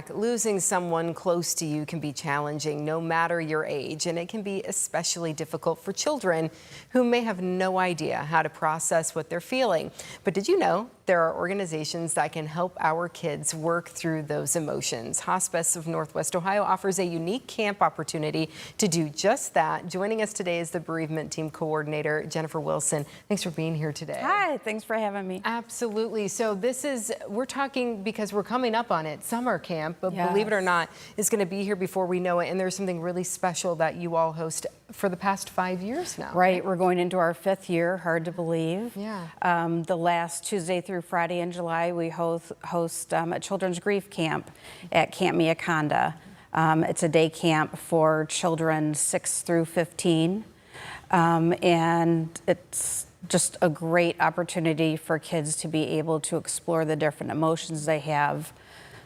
Losing someone close to you can be challenging no matter your age, and it can be especially difficult for children who may have no idea how to process what they're feeling. But did you know there are organizations that can help our kids work through those emotions? Hospice of Northwest Ohio offers a unique camp opportunity to do just that. Joining us today is the bereavement team coordinator, Jennifer Wilson. Thanks for being here today. Hi, thanks for having me. Absolutely. So we're talking because we're coming up on it, summer camp, but Yes. believe it or not, it's going to be here before we know it. And there's something really special that you all host for the past 5 years now. Right, we're going into our 5th year, hard to believe. Yeah. The last Tuesday through Friday in July, we host a children's grief camp at Camp Miaconda. It's a day camp for children 6 through 15. And it's just a great opportunity for kids to be able to explore the different emotions they have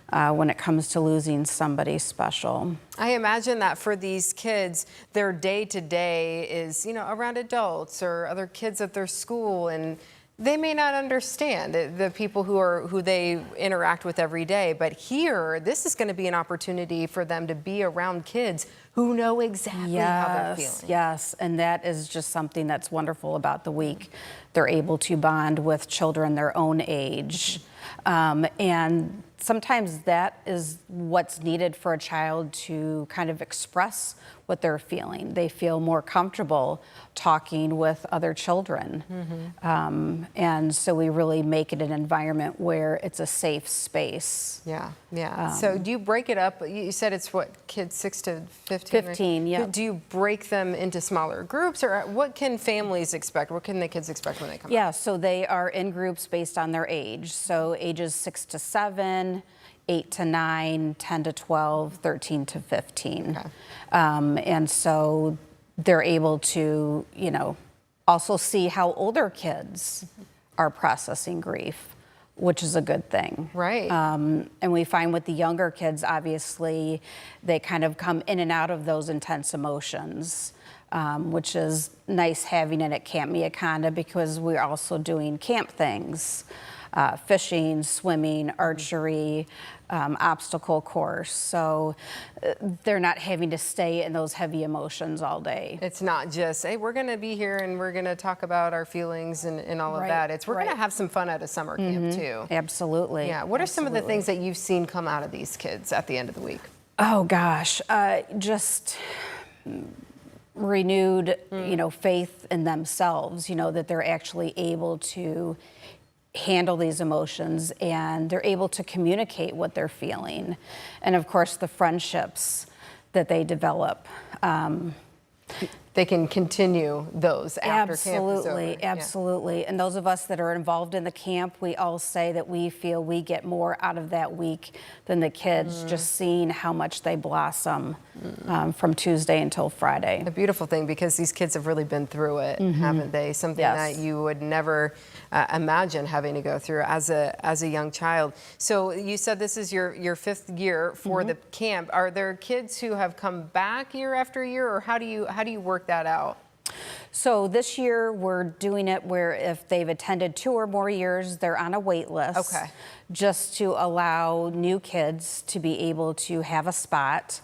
when it comes to losing somebody special. I imagine that for these kids, their day-to-day is, around adults or other kids at their school, and they may not understand the people who they interact with every day. But here, this is going to be an opportunity for them to be around kids who know exactly how they're feeling. Yes, and that is just something that's wonderful about the week. They're able to bond with children their own age. And sometimes that is what's needed for a child to kind of express what they're feeling. They feel more comfortable talking with other children. And so we really make it an environment where it's a safe space. Yeah. So do you break it up? You said it's what, kids 6 to 15? 15, right? yeah. Do you break them into smaller groups, or what can families expect? What can the kids expect when they come out? Yeah, so they are in groups based on their age. So ages 6 to 7, 8 to 9, 10 to 12, 13 to 15. Okay. And so they're able to, also see how older kids are processing grief, which is a good thing. Right. And we find with the younger kids, obviously, they kind of come in and out of those intense emotions, which is nice having it at Camp Miaconda because we're also doing camp things. Fishing, swimming, archery, obstacle course. So they're not having to stay in those heavy emotions all day. It's not just, hey, we're going to be here and we're going to talk about our feelings and all of that. We're going to have some fun at a summer camp too. Absolutely. Yeah. What are some of the things that you've seen come out of these kids at the end of the week? Oh gosh, just renewed, faith in themselves, that they're actually able to handle these emotions and they're able to communicate what they're feeling. And of course, the friendships that they develop. They can continue those after camp is over. Absolutely. And those of us that are involved in the camp, we all say that we feel we get more out of that week than the kids, just seeing how much they blossom from Tuesday until Friday. A beautiful thing, because these kids have really been through it, haven't they? Something that you would never imagine having to go through as a young child. So you said this is your 5th year for the camp. Are there kids who have come back year after year, or how do you work that out? So this year we're doing it where if they've attended 2 or more years, they're on a wait list. Okay. Just to allow new kids to be able to have a spot.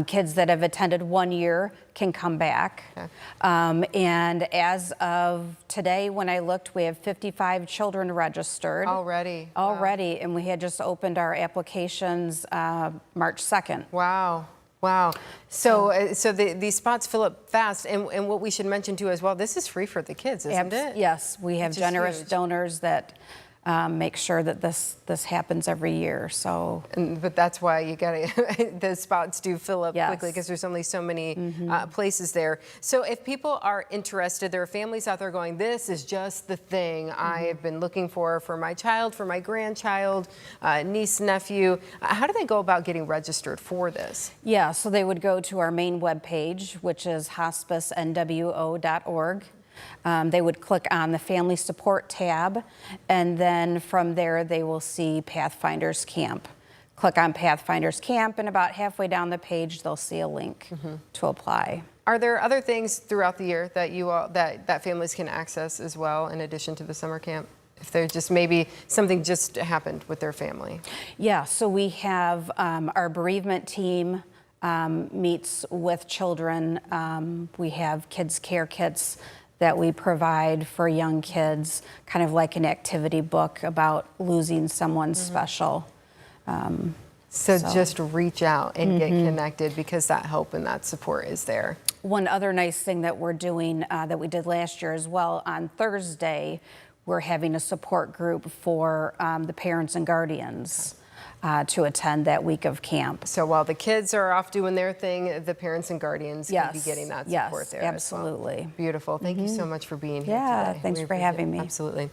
Kids that have attended 1 year can come back. Okay. And as of today, when I looked, we have 55 children registered. Already? Already, and we had just opened our applications March 2nd. Wow. So these spots fill up fast, and what we should mention too as well, this is free for the kids, isn't it? Yes, we have generous donors that make sure that this happens every year. So, but that's why you got to. The spots do fill up quickly because there's only so many places there. So if people are interested, there are families out there going, "This is just the thing I have been looking for my child, for my grandchild, niece, nephew." How do they go about getting registered for this? Yeah, so they would go to our main webpage, which is hospicenwo.org. They would click on the Family Support tab, and then from there they will see Pathfinders Camp. Click on Pathfinders Camp, and about halfway down the page they'll see a link to apply. Are there other things throughout the year that that families can access as well in addition to the summer camp? if they're just maybe something just happened with their family. Yeah, so we have our bereavement team meets with children. We have kids' care kits that we provide for young kids, kind of like an activity book about losing someone special. So just reach out and get connected, because that help and that support is there. One other nice thing that we're doing that we did last year as well, on Thursday, we're having a support group for the parents and guardians to attend that week of camp. So while the kids are off doing their thing, the parents and guardians can be getting that support there. Yes, absolutely. As well. Beautiful. Thank you so much for being here Yeah, today. thanks We for appreciate having it. me. Absolutely.